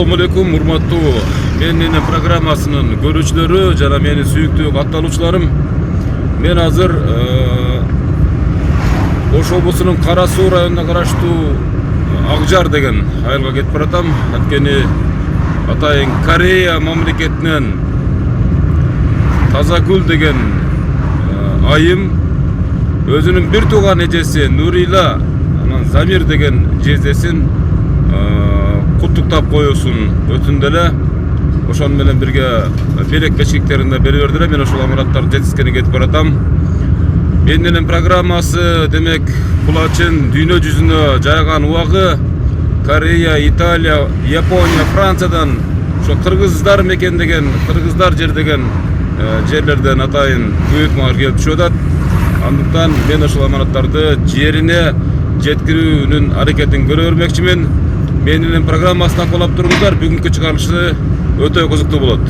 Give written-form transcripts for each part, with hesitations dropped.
Assalamu alaikum, urmattуу Menин программасынын көрүүчүлөрү жана менин сүйүктүү катталуучуларым. Мен азыр Ош облусунун Кара Суу районуна караштуу Акжар деген айылга кетип баратам. Анткени атайын Корея мамлекетинен Тазагүл деген айым өзүнүн бир тууган эжеси Нурила анан Замир деген жездесин куттуктап коюусун өтүндү эле. Ошону менен бирге белек бешиктеринде бере бердилер. Мен ошол аманаттарды жеткизгени кетип баратам. Менин программасы демек кулачын дүйнө жүзүнө жайган убагы Корея, Италия, Япония, Франциядан ошо кыргыздар мекендеген, кыргыздар жердеген жерлерден атайын буйрукмалар келип түшүп атат. Андыктан мен ошол аманаттарды жерине жеткирүүнүн аракетин көрө бермекчимин. Менин программасына колап туруңуздар. Бүгүнкү чыгарылышы өтө кызыктуу болот.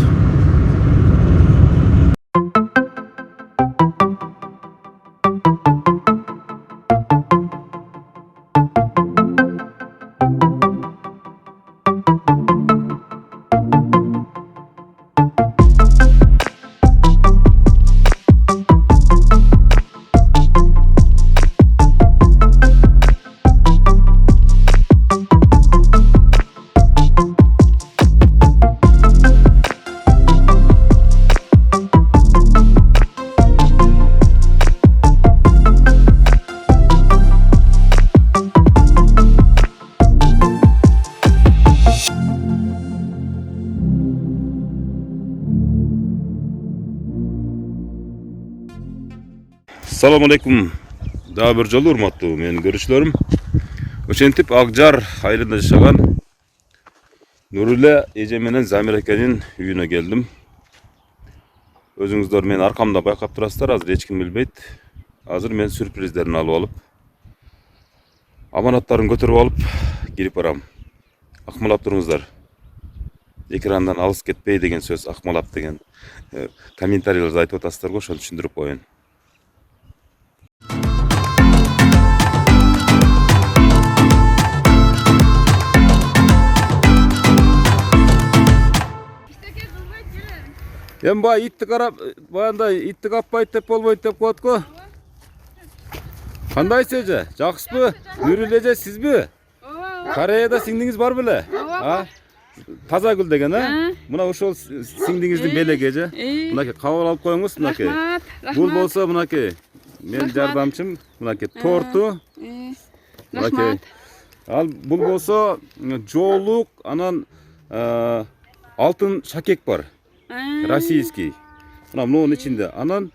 Assalamu alaikum. Daha bir жолу урматтуу менин көрүүчүлөрүм. Ошентип Акжар айылында жашаган Нурила эже менен Замир экенин үйүнө келдим. Өзүңүздөр мени аркамда байкап турасыздар. Азыр эч ким билбейт. Азыр мен сюрприздерин алып алып, аманаттарын көтөрүп алып кирип барам. Акмалап туруңуздар. Экрандан алыс кетпей деген сөз акмалап деген комментарийлерди айтып атасыздар го, ошону түшүндүрүп коеюн. Эми бай итти карап, баягындай итти каппайт деп болбойт деп коет го. Кандайсыз эже? Жакшысызбы? Нурила эже сизби? Кореяда сиңдиңиз бар беле? Тазагүл деген, Мына ошол сиңдиңиздин белеги эже. Мынакей кабыл алып коюңуз, мынакей. Бул болсо мынакей мен жардамчым, мынакей торту. Мынакей. Ал бул болсо жоолук, анан алтын шакек бар. Российский. Мына мунун ичинде. Анан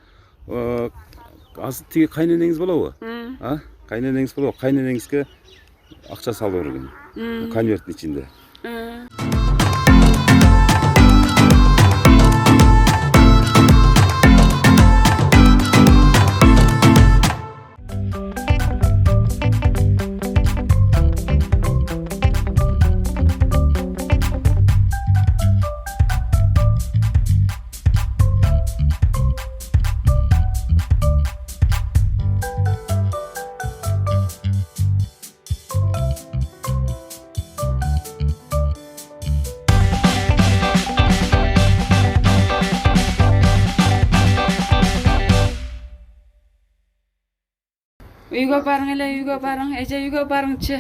азыр тиги кайненеңиз болобу? Кайненеңиз болобу? Кайненеңизге акча салып берген. Конверттин ичинде. Үйгө барың эле, үйгө барың, эже үйгө барыңчы.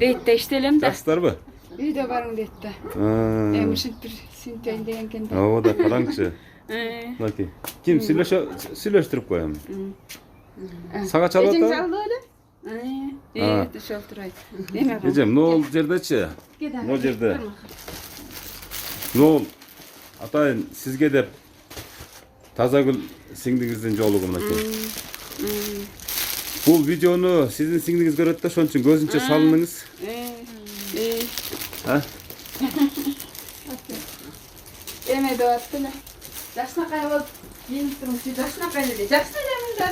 Дейт да иштелем да. Жакшысыздарбы? Үйдө барың дейт да. Эми ушинтип бир синтейин деген экен да. Ооба да, караңчы. Мынакей. Ким сүйлөштүрүп коем. Сага чалып атабы? Эжең чалды эле? Ошол турайт. Эме кыл. Эжем, могул жердечи? Могул жерде. Могул атайын сизге деп Тазагүл сиңдиңиздин жоолугу мынакей. Бул видеону сиздин сиңдиңиз көрөт да, ошон үчүн көзүнчө салыныңыз. Эме деп атты эле. Жакшынакай болуп кийинип туруңчу, жакшынакай эле. Жакшы элемин да.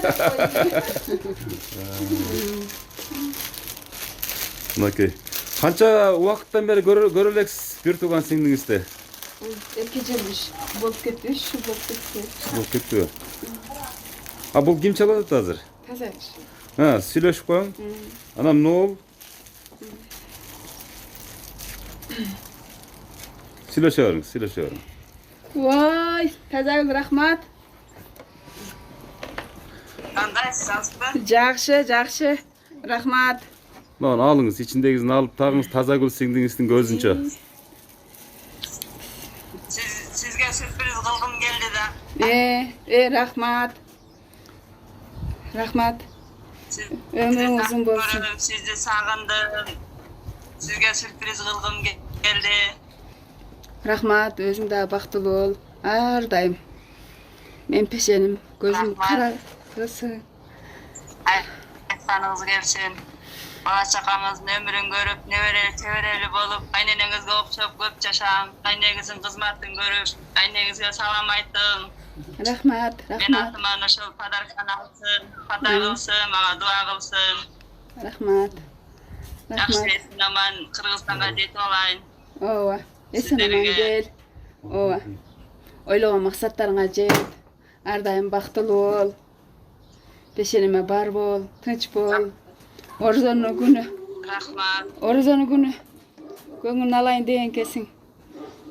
Мынакей. Канча убакыттан бери көрө элексиз бир тууган сиңдиңизди? 2 жыл болуп кетти, 3 жыл болуп кетти. Болуп кетти. Бул ким чалып атат азыр? Тазагүл. Сүйлөшүп коюң. Анан нол. Sileşeverin. Voy, tazagül rahmat. Qandaysizmi? Жақсы. Rahmat. Lan alыңız, içindegini alıp tağınız Tazagül singdiňizdiň gözünçe. Sizge sürpriz qılgım geldi da. Rahmat. Siz- Ömrüň sizi uzun bolsun. görüp Sizi sagındım. Sizge sürpriz qılgım geldi. Rahmat, özüň da baktılı ol. Ardayım. Men peşenim, gözüm Rahmat. karasın. Aytsanız gelsin. Bala çakаңыз ömrün görüp, nevereli bolup, ayneňizge okşap köp yaşaň, ayneňiziň hyzmatyn görüp, ayneňizge salam aytdyň. Rahmat. Men atyma şol padarkany alsyn, fata kılsın, maňa dua kılsın. Rahmat. Yaxşı esin aman Kırgızstan'a jet olayın. Owa. Esin aman gel. Owa. Oylagan maksatlaryňa jet. Ardayım baktılı ol. Peşenime bar bol, tınç bol. Orzonu günü. Rahmat. Orzonu günü. Göňüň alayın diýen kesin.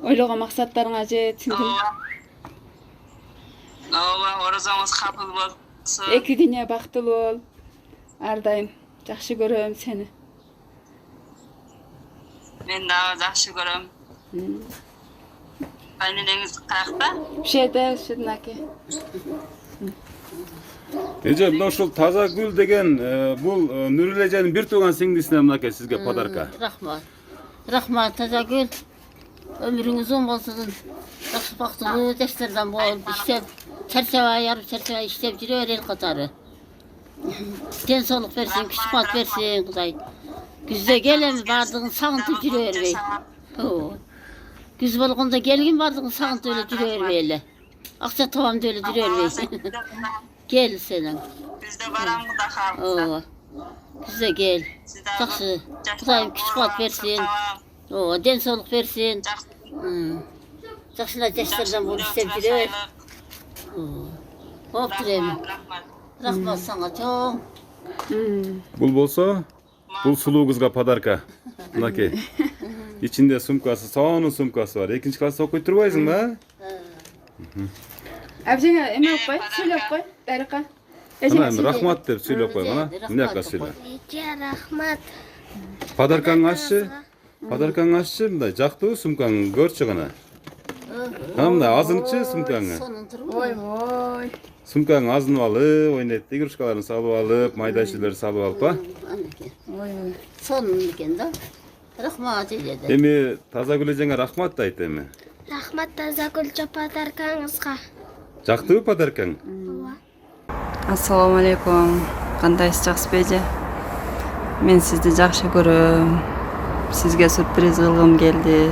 Oylagan maksatlaryňa jet. Owa, oruzaňyz kabul bolsun. Eki dünya baktılı ol. Ardayım. Жақсы görüyorum seni. Men daha yaxşı görüm. Ayneňiz qaýakda? Şednaki. Ece, mına şol Tazagül degen bul Nurileje'nin bir tugan singdisine mınake sizge padarka. Rahmat Tazagül. Ömrüň uzun bolsun. Yaxşı baktılı derslerden bol. İşte yarım çerçeve işlep jürer el katary. Den soluk versin, küçük versin Kuzay. Güzde gelem bardygyň saňytyp jürerbey. Güz bolganda gelgin bardygyň saňytyp öyle jürerbeyli. Akça tawam öyle jürerbey. Gel senin. Bizde baramı da kaldı. Güzde gel. Yaxşı. Kuzayım küçük versin. Den soluk versin. Yaxşılar derslerden bol işlep jürer. Hop direlim. Rahmat sana çok. Bul bolsa, bul suluw kızga padarka. Mınake. İçinde sumkası, sonun sumkası var. 2-nji klassa okuy turbaýsyň ba? Abjana eme koy, söyle koy. Darika. Ana rahmat dep söylep koy bana. Mınaka söyle. Rahmat. Padarkaň aççı, mınday jaktyby sumkaň görçü gana. Hamda azınçı sumkaňy. Oy. Sumkaň azyny alyp, oýnayt, igruçkalaryny salyp alyp, maýda işleri salyp alyp ba. Oy. Sonun eken da. Rahmat eyledi. Emi Tazagül ejeňe rahmat da aýt emi. Rahmat Tazagül padarkaňyzga. Jaktyby padarkaň? Assalamu alaikum. Qandaysiz Jakşy beje? Men sizdi jakşy görüm. Sizge sürpriz kılgım geldi.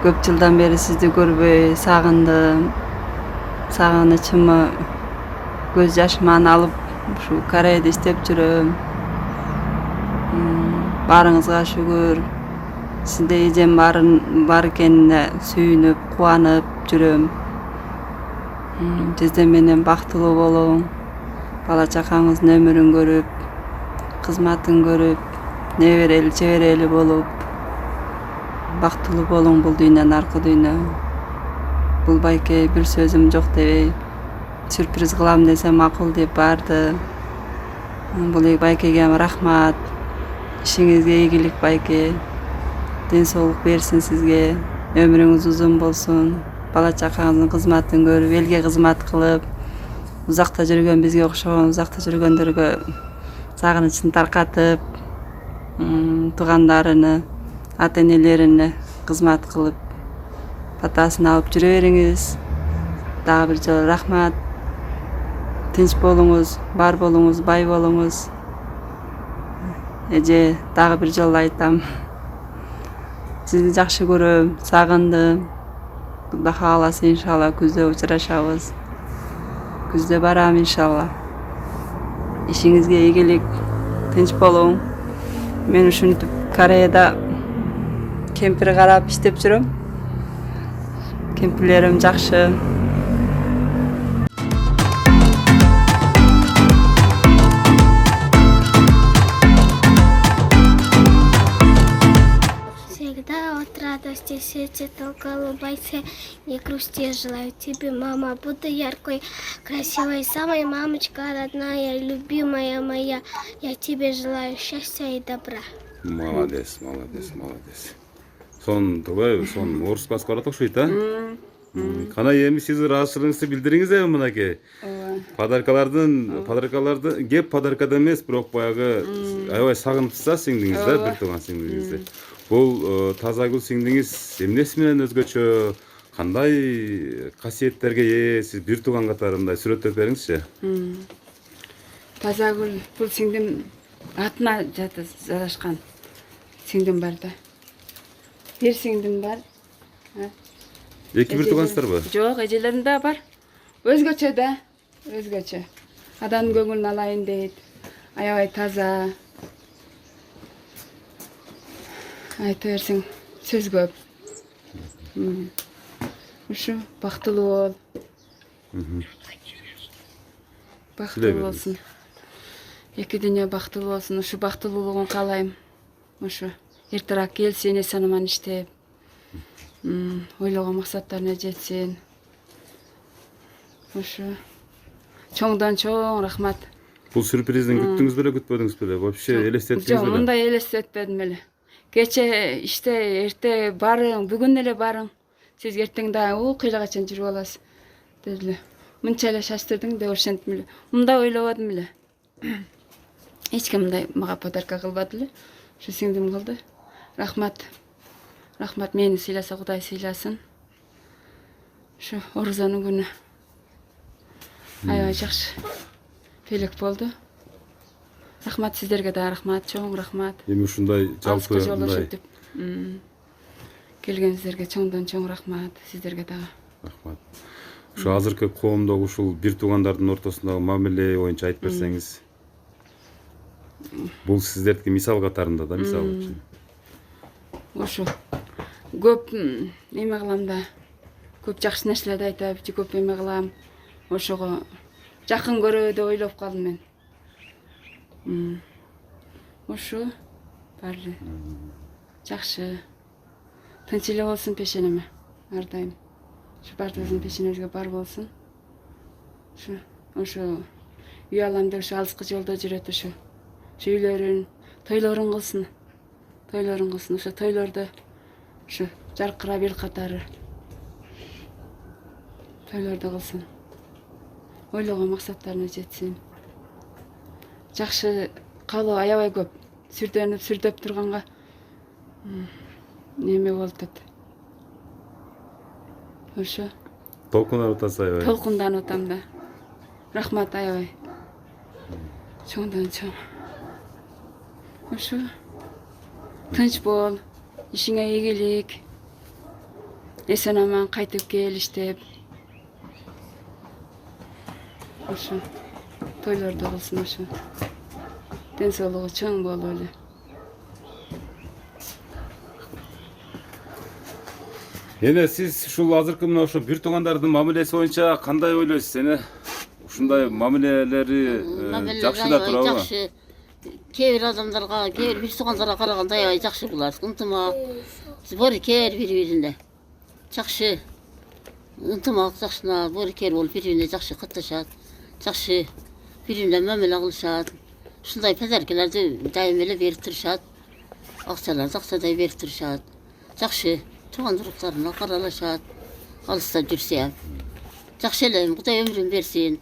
Köp yıldan beri sizdi görüp sagındym. Saganyçymy göz yaşman alıp şu Koreýada işlep jürüm. Barıňyzga şükür. Sizde ejem bar ekenine süýünüp, kuwanyp jürüm. Sizde menen baktılı bolun. Bala çakaňyzyň ömrün görüp, hyzmatyn görüp, nevereli, çevereli bolup, baktılı bolun bul dünýän arky dünýä. Bul baýke bir sözüm jok debey, sürpriz kılam desem makul dep bardy. Bul baýkege rahmat. İşiňizge iyilik baýke. Den soğuk bersin sizge. Ömrüňiz uzun bolsun. Bala çakaňyzyň hyzmatyn görüp, elge hyzmat kılıp, uzakta jürgen bizge okşagan, uzakta jürgenderge saganyçyny tarkatyp, tuganlaryny, ata-enelerini hyzmat kılıp, patasyny alıp jüreberiňiz. Daha bir jol rahmat. Tinç bolunuz, bar bolunuz, bay bolunuz. Eje, daha bir jol aýtam. Sizi jakşy görüp, sagandym. Kuda halasy inşallah güzde uçraşabız. Güzde baram inşallah. İşiňizge iyilik, tinç bolun. Men uşintiп Koreýada kempir garap işlep jürüm. Kempirlerim jakşy. сердце толкало бойце, не грусти, я желаю тебе, мама, будь яркой, красивой, самой мамочка родная, любимая моя, я тебе желаю счастья и добра. Молодец. Сон тубай, сон орус баскара окшойт, а? Кана эми сиз ыраазычылыгыңызды билдириңиз эми мынакей. Подаркаларды кеп подаркада эмес, бирок баягы аябай сагынычса сиңдиңиз да, бир тууган сиңдиңизди. Бул Тазагүл сиңдиңиз эмнеси менен өзгөчө, кандай касиеттерге ээ, сиз бир тууган катары мындай сүрөттөп бериңизчи. Тазагүл бул сиңдим атына жарашкан сиңдим бар да. Бир сиңдим бар. Эки бир туугансыздарбы? Жок, эжелерим да бар. Өзгөчө да, өзгөчө. Адамдын көңүлүн алайын дейт. Аябай таза. Айта берсең сөз көп. Ушу бактылуу бол. Бактылуу болсун. Эки дүйнө бактылуу болсун. Ушу бактылуулугун каалайм. Ушу эртерээк келсин, эсен аман иштеп. Ойлогон максаттарына жетсин. Ушу чоңдон чоң рахмат. Бул сюрприздин күттүңүз беле, күтпөдүңүз беле? Вообще элестеттиңиз Жок, беле? мындай элестетпедим эле. Кече иште, эрте барың, бүгүн эле барың. Сиз эртең да кыйла качан жүрүп аласыз дедиле. Мынча эле шаштырдың деп ошентим эле. Мындай ойлободум эле. Эч ким мындай мага подарка кылбады эле. Ушу сиңдим кылды. Рахмат. Рахмат, мени сыйласа Кудай сыйласын. Ушу Орузанын күнү аябай жакшы белек болду. Рахмат сиздерге да, рахмат, чоң рахмат. Эми ушундай жалпы мындай келгениңиздерге чоңдон чоң рахмат, сиздерге дагы. рахмат. Ушу азыркы коомдогу ушул бир туугандардын ортосундагы мамиле боюнча айтып берсеңиз. Бул сиздердики мисал катарында да, мисалы үчүн. Ушу көп эме кылам да, көп жакшы нерселерди айтып, көп эме кылам. Ошого жакын көрөбү деп ойлоп калдым мен. Ушу бар эле. Жакшы. Тынч эле болсун пешенеме ар дайым. Ушу бардыгыбыздын пешенебизге бар болсун. Ушу үй алам деп ушу алыскы жолдо жүрөт ушу. Ушу үйлөрүн, тойлорун кылсын. Тойлорун кылсын. Ушу тойлордо ушу жаркырап эл катары. Тойлордо кылсын. Ойлогон максаттарына жетсин. Жакшы каалоо аябай көп. Сүрдөп турганга неме болуп атат. Ошо. Толкунданып атасыз аябай. Толкунданып атам да. Рахмат аябай. Чоңдон чоң. Ошо. Тынч бол. Ишиңе ийгилик. Эсен аман кайтып кел иштеп. Ошо. Тойлордо кылсын ошо. Ден соолугу чоң болуп эле. Эне сиз ушул азыркы мына ошо бир туугандардын мамилеси боюнча кандай ойлойсуз? Эне ушундай мамилелери жакшы да турабы? Жакшы. Кээ бир адамдарга, кээ бир туугандарга караганда аябай жакшы булар. Ынтымак, боорукер бири-бирине. Жакшы. Ынтымак жакшына, боорукер болуп бири-бирине жакшы катташат. Жакшы бири-бирине мамиле кылышат. Ушундай подаркаларды дайым эле берип турушат. Акчаларды акчадай берип турушат. Жакшы. Туугандыктарына каралашат. Алыста жүрсө. Жакшы эле, Кудай өмүрүн берсин.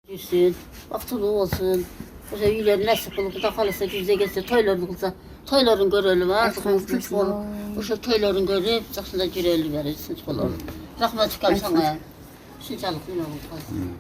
Жүрсүн, бактылуу болсун. Ошо үйлөрүн насип кылып, Кудай кааласа жүзө келсе, тойлорун кылса, тойлорун көрөлү бар. Тынч болуп, ошо тойлорун көрүп, жакшында жүрөлү бар, тынч бололу. Рахмат ukam сага. Ушунчалык эме болду.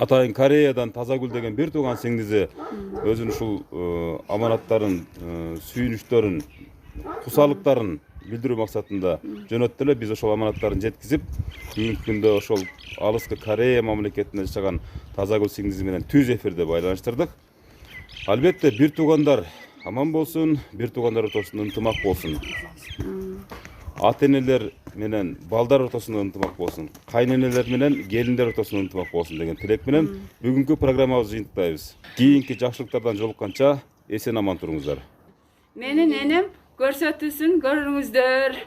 Атайын Кореядан Тазагүл деген бир тууган сиңдиси өзүнүн ушул аманаттарын, сүйүнүчтөрүн, кусалыктарын билдирүү максатында жөнөттү эле. Биз ошол аманаттарын жеткизип, бүгүнкү күндө ошол алыскы Корея мамлекетинде жашаган Тазагүл сиңдиси менен түз эфирде байланыштырдык. Албетте бир туугандар аман болсун, бир туугандар ортосунда ынтымак болсун. Ата-энелер менен балдар ортосунда ынтымак болсун. Кайненелер менен келиндер ортосунда ынтымак болсун деген тилек менен бүгүнкү программабызды жыйынтыктайбыз. Кийинки жакшылыктардан жолукканча эсен аман туруңуздар. Менин энем көрсөтүүсүн көрүңүздөр.